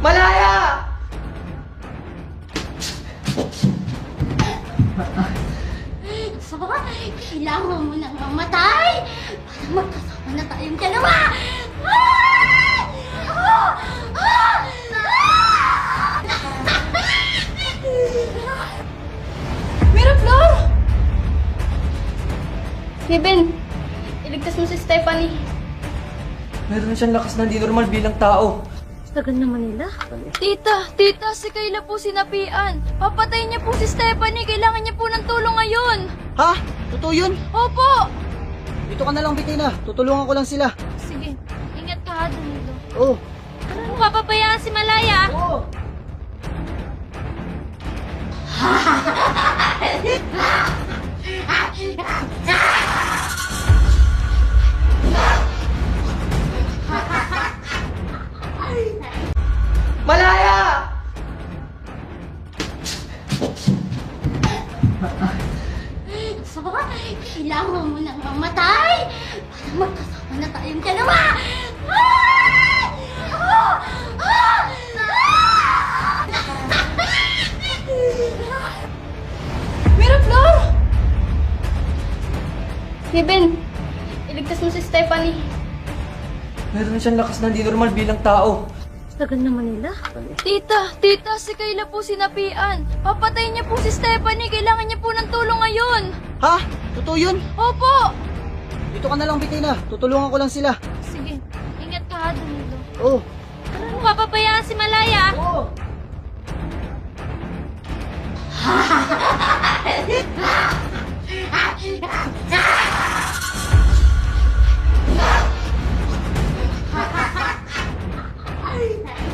Malaya! So, kailangan mo nang mamatay para magkasama na tayong dalawa! Ah! Ah! Ah! Miraflor! Kevin, iligtas mo si Stephanie. Meron siyang lakas na hindi normal bilang tao. Tagal naman nila. Tita, si Kayla po sinapian. Papatayin niya po si Stephanie. Kailangan niya po ng tulong ngayon. Ha? Totoo yun? Opo! Dito ka na lang, Bitina. Tutulungan ko lang sila. Sige, ingat ka ha, Danilo. Oo. Ano papabayaan si Malaya? Oo. Malaya! So, kailangan mo nang mamatay para magkasama na tayong dalawa! Ah! Ah! Ah! Miraflor! Kevin, iligtas mo si Stephanie. Meron siyang lakas na hindi normal bilang tao. Tagal naman nila. Tita, si Kayla po sinapian. Papatayin niya po si Stephanie. Kailangan niya po ng tulong ngayon. Ha? Totoo yun? Opo! Dito ka na lang, Bitina. Tutulungan ko lang sila. Sige, ingat ka ha, Danilo. Oo. Ano papabayaan si Malaya? Oo. Ha!